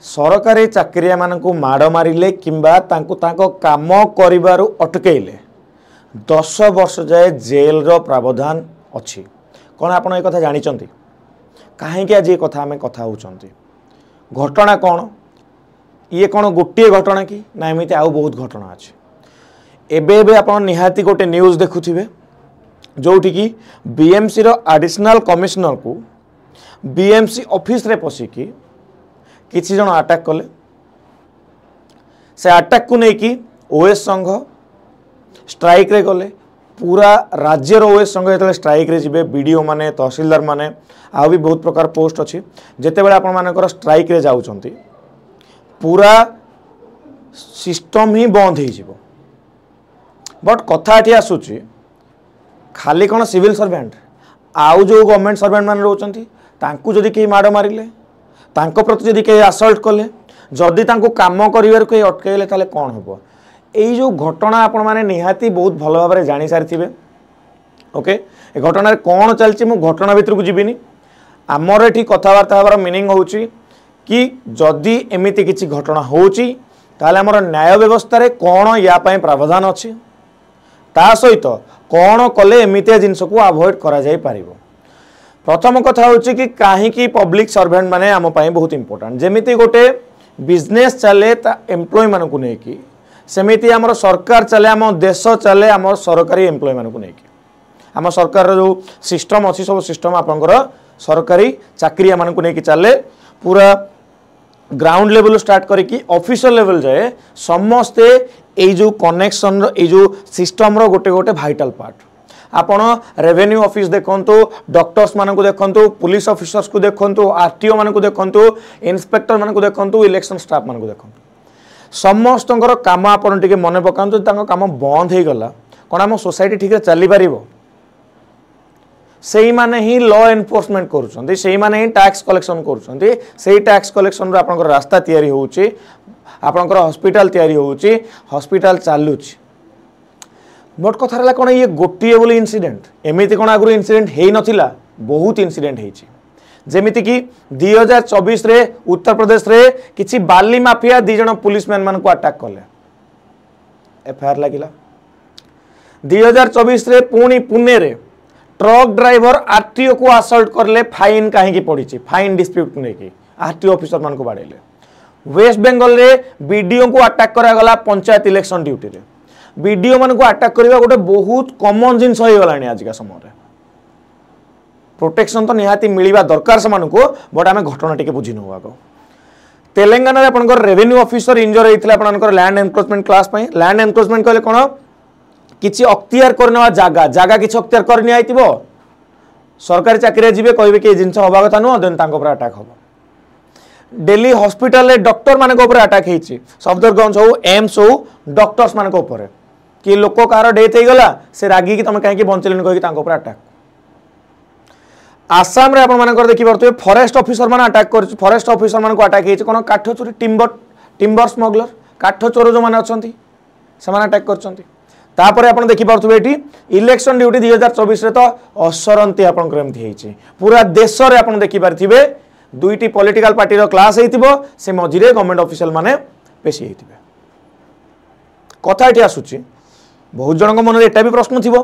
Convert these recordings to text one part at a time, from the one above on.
सरकारी चाकरिया मानकु माड़ मारिले किंबा तांको तांको काम करिबारु अटकेइले 10 वर्ष जाए जेल रो प्रावधान अछि। कौन आपण ए कथा जानी चंती कहीं आज ये कथा आम कथा होचंती घटना कौन ये कौन गोटे घटना कि ना एमती आउ बहुत घटना अच्छे। एबे आप निहाती गोटे न्यूज देखुथिबे जोठी कि बीएमसी रो एडिशनल कमिश्नर को बीएमसी ऑफिस रे पशिकी किछि जन अटैक कले। से अटैक को लेकिन ओएस संघ स्ट्राइक रे गले। पूरा राज्यर ओएस संघ जो स्ट्राइक रे जिबे बीडीओ माने तहसीलदार माने आ भी बहुत प्रकार पोस्ट अच्छी जिते बड़े आपण मानकर स्ट्राइक रे जाउचंती पूरा सिस्टम ही बंद हो। बट कथा एठी आसुची खाली कौन सिविल सर्वेंट आउ जो गवर्नमेंट सर्वेंट मान रोचंती तांकु जदि कहीं माड़ मारिले तांको प्रति जदि कहीं असल्ट कले जदि तांको काम करिवार कहीं अटकेले ताले कौन हबो। एई जो घटना आपण माने निहाती बहुत भल भाव में जानी सारिथिबे। ओके ए घटना कौन चलछि मु घटना भितर को जीविनी आमर एठी कथबार्ता हबार मीनिंग होउची कि जदि एमिति किछि घटना होउची ताले हमर न्याय व्यवस्था रे कौन या पय प्रावधान अछि ता सहित कौन कले एमितिया जिनस को अवॉइड करा जाय पारिबो। प्रथम कथा होची कि काहे कि पब्लिक सर्वेंट माने आम पय बहुत इंपोर्टेंट जेमिति गोटे बिजनेस चले ता एम्प्लॉय मान को नेकी सेमिति आमर सरकार चले आम देश चले आम सरकारी एम्प्लॉय मान को नेकी आम सरकार जो सिस्टम अच्छी सब सिस्टम आपंकर सरकारी चाकरिया मान को नेकी चले पूरा ग्राउंड लेवल स्टार्ट करिकी ऑफिशियल लेवल जाए समस्ते ये जो कनेक्शन ये जो सिस्टम रो गोटे गोटे भाइटल पार्ट आपण रेवेन्यू ऑफिस देखंतु डॉक्टर्स मान को देखंतु पुलिस ऑफिसर्स को देखंतु आरटीओ मान को देखंतु इंस्पेक्टर मान को देखंतु इलेक्शन स्टाफ मान को देखंतु समस्तंकर काम आपण टिके मने पकांतु तांको काम बंद हे गला कोन हम सोसाइटी ठीक रे चली पारिबो। सेही माने ही लॉ एनफोर्समेंट करूछंती सेही माने ही टैक्स कलेक्शन करूछंती सेही टैक्स कलेक्शन रो आपनकर रास्ता तयारी होउची आपनकर हॉस्पिटल तयारी होउची हॉस्पिटल चालुची। बट कथा रहा कौन ये गोटे बोली इनसीडेंट एमती कौन आगु इनसीडेंट हो नथिला बहुत इनसीडेंट होती जेमिति कि 2024 रे उत्तर प्रदेश रे किछि बाली माफिया 2 जन पुलिस मैन मान को अटैक कले एफआईआर लगिला। 2024 रे पुणी पुणे रे ट्रक ड्राइवर आरटीओ को असल्ट करले फाइन कहीं पड़ी फाइन डिस्प्यूट नहीं आरटीओ ऑफिसर मान को बाड़ेले। वेस्ट बेंगल रे बीडीओ को अटैक करा गला पंचायत इलेक्शन ड्यूटी रे बीडीओ मान को अटैक करबा गोटे बहुत कॉमन जिनस हो गलानी आज का समय रे प्रोटेक्शन तो निहाती मिलवा दरकार से मानको बट आमे घटना टिके बुझी न आगो। तेलंगाना रे आपनकर रेवेन्यू ऑफिसर इंजर हेतिला आपनकर लैंड एनक्रोचमेंट क्लास पई लैंड एनक्रोचमेंट कहले कोन किछि अख्तियार करनवा जागा जागा किछि अख्तियार करनी आइतिबो सरकारी चाकरी जिबे कहबे कि जिनस होबा कथा न देन तांको पर अटैक होबो। दिल्ली हॉस्पिटल डॉक्टर मान अटैक होती सफदरगंज हो एम्स हो डॉक्टर्स मान कि लोक कार डेथ हो गला से रागी कि तुम कहीं बंचल कह अटैक। आसाम रे आप देखी पारे फॉरेस्ट ऑफिसर मान अटैक कर फॉरेस्ट ऑफिसर मान अटैक होती कौन काठ चोरी टिम्बर स्मगलर काठ चोर जो मैंने अच्छा से अटैक कर आप देखी पारे इलेक्शन ड्यूटी 2024 रे तो असरंती आपमती पूरा देश में आप देखी पारे दुईटी पॉलिटिकल पार्टी रो क्लास होइतिबो से मझिरे गवर्नमेंट ऑफिशियल माने पेशी होइतिबे। कथा एठी आसुची बहुत जनक मन एटा भी प्रश्न थिबो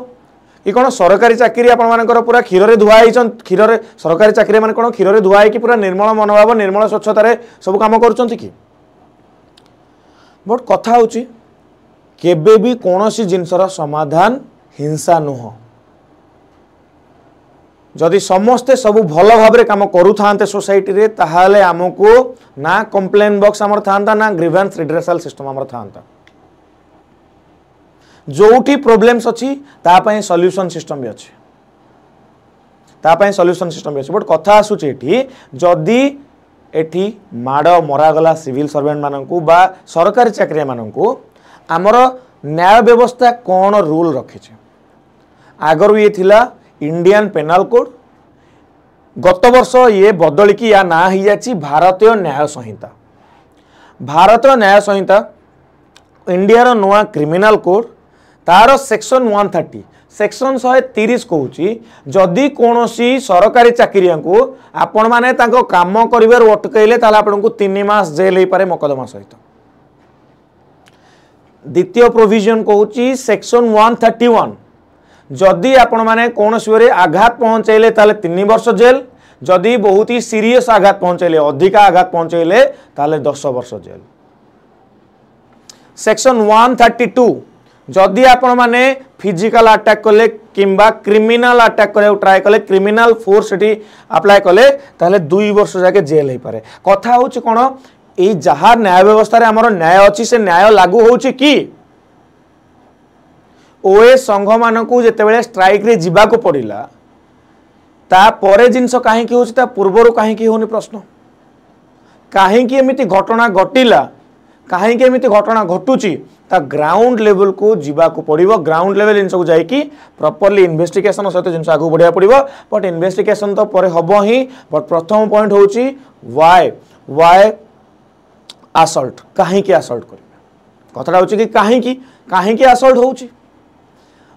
कि कोन सरकारी चाकरी आपण मानकर पूरा खीर रे धुआ हिचन खीर रे सरकारी चाकरी माने कोन खीर रे धुआ है कि पूरा निर्मल मनोभाव निर्मल स्वच्छता रे सब काम करूचंती कि बट कथा होची केबे भी कोनोसी जिंसर समाधान हिंसा नुह जदि समस्ते सब भल भाव काम करू थांते सोसाइटी रे ताहाले हमको ना कंप्लेन बॉक्स हमर थांता ना ग्रीवेंस रिड्रेसल सिस्टम हमर थांता जोठी प्रॉब्लम्स अछि ता पय सॉल्यूशन सिस्टम भी अछि ता पय सॉल्यूशन सिस्टम भी अछि। बट कथा आसुची एठी जदि एठी माड मरा गला सिविल सर्वेंट माननकू बा सरकारी चाकरिया माननकू हमर न्याय व्यवस्था कोन रूल रखे छे आगर ये थिला इंडियन पेनल कोड गत वर्ष ये बदल की या ना ही जाची भारतीय न्याय संहिता। भारतीय न्याय संहिता इंडिया रो नुआ क्रिमिनल कोड तार सेक्शन 130 सेक्शन 130 कहूँ जदि कौन सरकारी चाकरिया को आपण मैंने काम कर अटकैले आपन को 3 मास जेल हो पारे मकदमा सहित। द्वितीय प्रोविजन कहूँ सेक्शन 131 जदि आपण मैंने कौन आघात पहुँचैले 3 वर्ष जेल, जदि बहुत ही सीरियस आघात पहुँचैले अधिका आघात पहुँचैले 10 वर्ष जेल। सेक्शन 132 जदि आपण माने फिजिकल अटैक कले किंबा क्रिमिनल अटैक करे ट्राई कले क्रिमिनल फोर्स अप्लाई कले ताले 2 वर्ष जाके जेल हो पारे। कथा होची कोन ए जहा न्याय व्यवस्था रे हमर न्याय अछि से न्याय लागू होची कि ओए संघ मानकू जेतेबेले स्ट्राइक रे जिबा को पड़िला ता परे जिंस काहे कि होची ता पूर्वरु काहे कि होनी प्रश्न काहे कि एमिति घटना घटिला काहे कि एमिति घटना घटुची ता ग्राउंड लेवल को जीवा को पड़िबो। ग्राउंड लेवल जिनस को जाई कि प्रॉपर्ली इन्वेस्टिगेशन सहित जिनस आगु बढ़िया पड़िबो। बट इन्वेस्टिगेशन तो परे हबो ही। बट प्रथम पॉइंट होची व्हाई असल्ट काहे कि असल्ट करिबे कथाटा होची कि काहे कि असल्ट होची।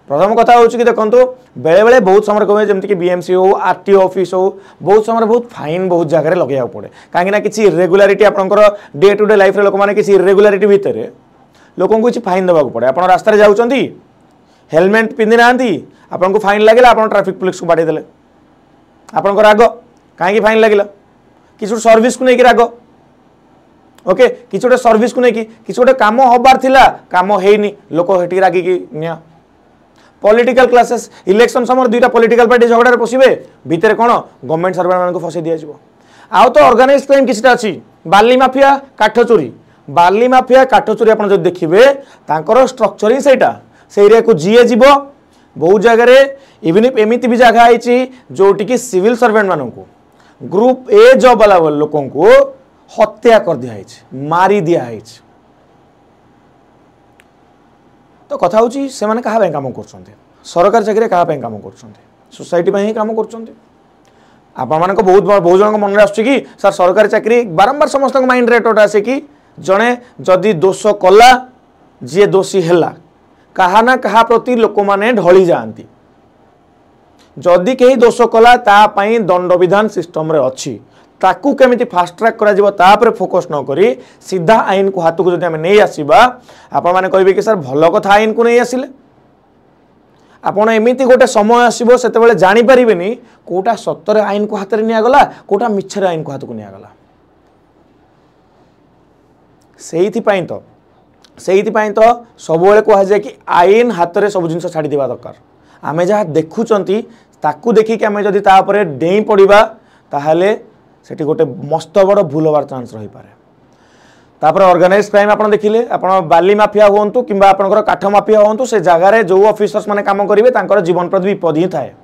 प्रथम कथा होची कि देखंतु बेले बेले बहुत समय कमे जेमति कि बीएमसी हो आरटीओ ऑफिस हो बहुत समय बहुत फाइन बहुत जगह लगे पड़े कहीं ना किसी इरेगुलारिटी आपंकर डे टू डे लाइफ रे लोक माने किसी इरेगुलारिटी भितर लोक को किसी फाइन देवा पड़े। आप रास्ता जाऊँच हेलमेट पिंधि ना आपको फाइन लगे आप ट्रैफिक पुलिस को बाड़े देले आपंकर राग कहीं फाइन लगे किसी सर्विस को लेकिन राग ओके किसी गोटे सर्विस को लेकिन किसी गोटे कम हबार थिला कम हेनी लोक हेटी रागिकी निया। पॉलिटिकल क्लासेस इलेक्शन समय 2टा पॉलिटिकल पार्टी झगड़ा पशिबे भितर कौन गवर्नमेंट सर्वेंट मान को फसई दिया जिवो। आउ तो ऑर्गेनाइज क्राइम किछटा अछि बाली माफिया काठ चोरी आपण जब देखिबे तांकर स्ट्रक्चर ही सेटा से एरिया को जीए जीवो बहुत जगह इवन इफ एमिति भी जगह आइछि जोटी कि सिविल सर्वेंट मान को ग्रुप ए जॉब वाला लोकों को हत्या कर दिया है मारी दिया है। तो कथा होची से माने कहा काम करछन्ते सरकार चाकरी कहा काम करछन्ते सोसाइटी में ही काम करछन्ते। आप मान को बहुत जन मन में आसुची कि सर सरकारी चाकरी बारंबार समस्त माइंड रेट आसे कि जड़े जदि दोष कला जी दोषी है कहा ना कहा प्रति लोक माने ढली जाती जदि कहीं दोष कला तापाई दंड विधान सिस्टम रे अच्छी ताकू केमिति फास्ट ट्रैक करा जिवो तापर फोकस न करी सीधा आईन को हाथ को जदि हम नहीं आसीबा आपण माने कहबे कि सर भल कथा आईन को नहीं आसिले आपण एमिति गोटे समय आसीबो सेतेबेले जानि परिबेनी कोटा सत्तर आईन को हाथ रे निया गला कोटा मिछरे आईन को हाथ को निया गला। सेइथि तो सबुबेले कहा जाए कि आईन हाथ रे सब जिनस छाड़ी देबा दरकार। आमे जहाँ देखुचंती ताकू देखिक आमे जदि ता उपरे डेई पड़िबा ताहाले सेठी गोटे मस्त बड़ भूल होवार चांस रही पारे। तापर ऑर्गेनाइज क्राइम आप देखिले आप बाली माफिया हूँ कि काठ माफिया हूँ से जगार जो ऑफिसर्स माने काम करेंगे तांकर जीवन प्रति विपद ही थाए।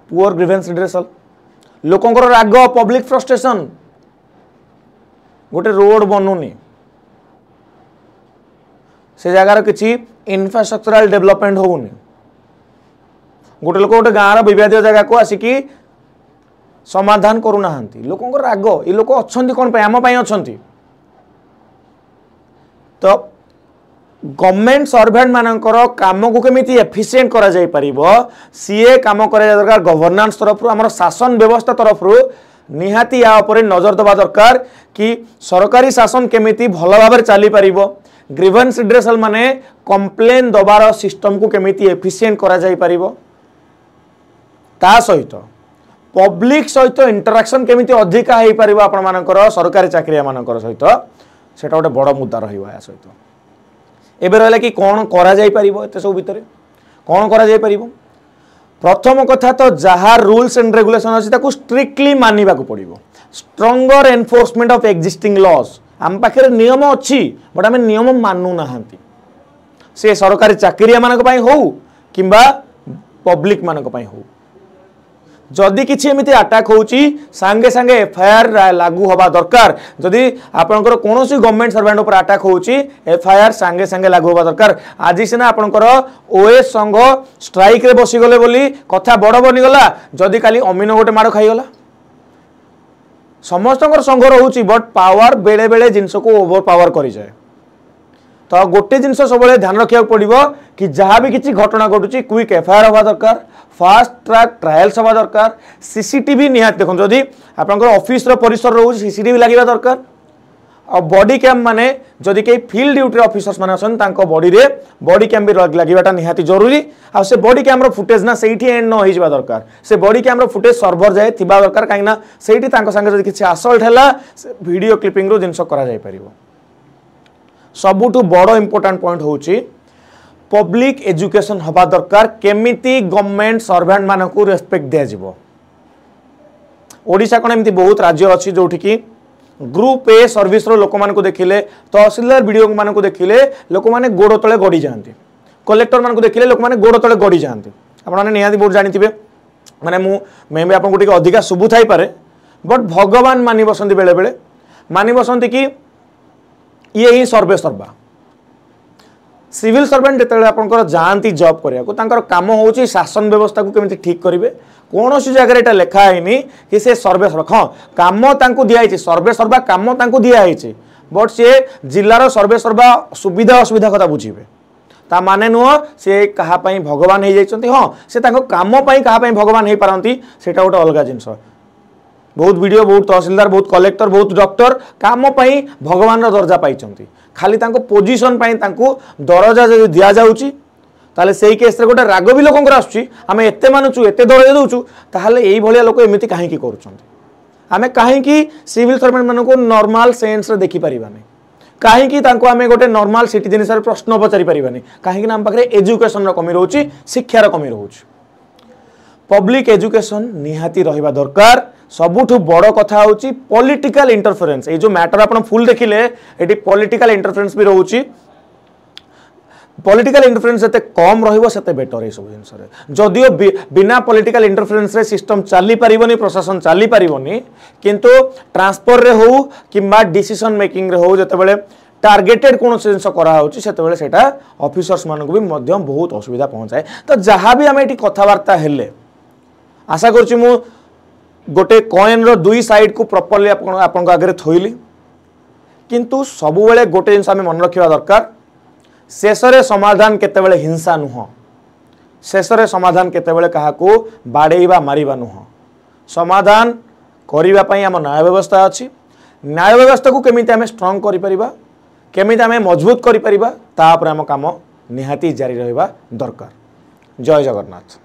पुअर ग्रीवेंस रिड्रेसल लोकंकर राग पब्लिक फ्रस्ट्रेशन गोटे रोड बनूनी से जगार किसी इन्फ्रास्ट्रक्चरल डेवलपमेंट होनी गोटे लोक गोटे गाँव विवाद जगह को आसिकी समाधान करूना लोकंकर राग ये लोक अच्छा कौन आम अच्छा तो गवर्नमेंट सर्वेंट मानकर काम को केमिति एफिशिएंट करा जाय परिबो सीए काम करा दरकार गवर्नेंस तरफ आम शासन व्यवस्था तरफ निहाती या उपरे नजर देवा दरकार कि सरकारी शासन केमिति भल भाव चली पारिबो ग्रीवेंस रिड्रेसल माने कंप्लेन दबार सिस्टम को केमिति एफिशिएंट करा जाय पारिबो ता सहित पब्लिक सहित इंटरेक्शन केमिति अधिका हो पारिबो आपण मानकर सरकारी चाकरिया मानकर सहित सेटा गोटे बड़ मुद्दा रहिबो या सहित एबे रहला कि कौन करा जाय परिबो एते सब भितरे कौन करा जाय परिबो। प्रथम कथा तो जहाँ रूल्स एंड रेगुलेशन अछि ताकू स्ट्रिक्टली मानिबा को पड़िबो stronger enforcement of existing laws आम पाखे नियम अच्छी बट आम नियम मानु नाहांती से सरकारी चाकरिया मानक पई हो किंबा पब्लिक मानक पई हो जदि किसी एमती अटैक होची सांगे सांगे एफआईआर लागू हवा दरकार जदि आपनकर कोनोसी गवर्नमेंट सर्वेंट ऊपर अटैक होची एफआईआर सांगे सांगे लागू हवा दरकार। आज सिना आपनकर ओएस संघ स्ट्राइक रे बसी गले बोली कथा बड़ बनी गला जदि काली अमीन गोटे माड़ खाई गला समस्तकर संघ रहउची बट पावर बेले बेले जिंस को ओवर पावर करी जाए तो गोटे जिनस सब ध्यान रखा पड़ो कि जहाँ भी किसी घटना घटुची क्विक एफआईआर हवा दरकार, फास्ट ट्रैक ट्रायल्स हवा दरकार, सीसीटीवी निहात देखो जदि आपंकर ऑफिस परिसर रोज सीसीटीवी लगे दरकार और बॉडी कैम माने जदि कई फील्ड ड्यूटी ऑफिसर्स माने अछन तांको बॉडी रे बॉडी कैम भी लागिबाटा निहाती जरूरी आ से बॉडी कैम रो फुटेज ना सेठी एंड न होई जिबा दरकार से बॉडी कैम रो फुटेज सर्वर जाए थिबा दरकार काई ना सेठी तांको संगे जदि किछि असल्ट हैला वीडियो क्लिपिंग रो जिंस करा जाय परिबो। सबुठु बड़ इंपोर्टेंट पॉइंट होची पब्लिक एजुकेशन हबा दरकार केमिति गवर्नमेंट सर्वेंट मानकू रेस्पेक्ट दिया जिवो। ओडिशा कोन एमती बहुत राज्य अछि जोठी की ग्रुप ए सर्विस रो लोक मान को देखिले तहसीलदार वीडियो मान को देखिले लोक माने गोड़ तले गड़ी जांती, कलेक्टर मान को देखिले लोक माने गोड़ तले गड़ी जांती। आपण माने निहाती बहुत जानिथिबे माने मैं भी आपन को टिके अधिका सुबु थाई पारे बट भगवान मानि बसंती बेले बेले मानि बसंती कि ये ही सर्वे सर्वा सिविल सर्वेंट जेतेबेले आपनकर जांती जॉब करिया को तांकर काम होउची शासन व्यवस्था को केमिति ठीक करिवे कौन सी जगह एटा लिखा है कि से सर्वे सर्वा हाँ कम तांको दिया है सर्वे सर्वा कम तांको दिया है बट से जिलार सर्वे सर्वा सुविधा असुविधा कथा बुझे ता माने नुह से कहापाई भगवान हो जाइछन्ति हाँ से तांको काम पाई कहापाई भगवान हो पारंती सेटा गोटे अलग जिनस बहुत वीडियो बहुत तहसीलदार बहुत कलेक्टर बहुत डॉक्टर काम पाई भगवान दर्जा पाई खाली तांको पोजीशन पाई तांको दरजा जदि दिया जाउची ताले सेही केस रे गोटे राग भी लोकंकर आसुची आमे एते मानुचु एते दरजा दउचु ताले एई भलिया लोक एमिति काहे की करूछन्ति आमे काहे की सिविल सर्वेंट मानको को नॉर्मल सेंस रे देखि परिबानी काहे की तांको आमे गोटे नॉर्मल सिटीजन हिसाब रे प्रश्न पचारि परिबानी काहे की नाम पाखरे एजुकेशन रो कमी रहउची शिक्षा रो कमी रहउची पब्लिक एजुकेशन निहाती रहिबा दरकार। सबुठु बड़ कथा होची पॉलिटिकल इंटरफेरेंस ए जो मैटर आपण फुल देखिले एटी पॉलिटिकल इंटरफेरेंस भी रहउची पॉलिटिकल इंटरफेरेंस जते कम रहिबो सेते बेटर ए सब जिंस रे जदियो बिना पॉलिटिकल इंटरफेरेंस रे सिस्टम चली परिबोनी प्रशासन चली परिबोनी किंतु ट्रांसफर रे हो किबा डिसीजन मेकिंग रे हो जते बेले टार्गेटेड कौन जिनस कराऊँच से सेटा ऑफिसर्स मान को भी बहुत असुविधा पहुँचाए। तो जहाँ भी आम ये कथबार्ता हेले आशा करुँच मु गोटे कॉइन रो दुई साइड को प्रॉपर्ली आपन आगे थोइली किंतु सबु बेले गोटे जिनस आम मन रखा दरकार शेष रे समाधान केतेबेले हिंसा नुह शेष रे समाधान केतेबेले काहाकू बाड़ेइबा मारिबा नुह समाधान करिबा पई आम न्याय व्यवस्था अछि न्याय व्यवस्था को केमिति आम स्ट्रांग करि परिबा केमिति आम मजबूत करि परिबा ता पर आम काम निहाती जारी रहिबा दरकार। जय जगन्नाथ।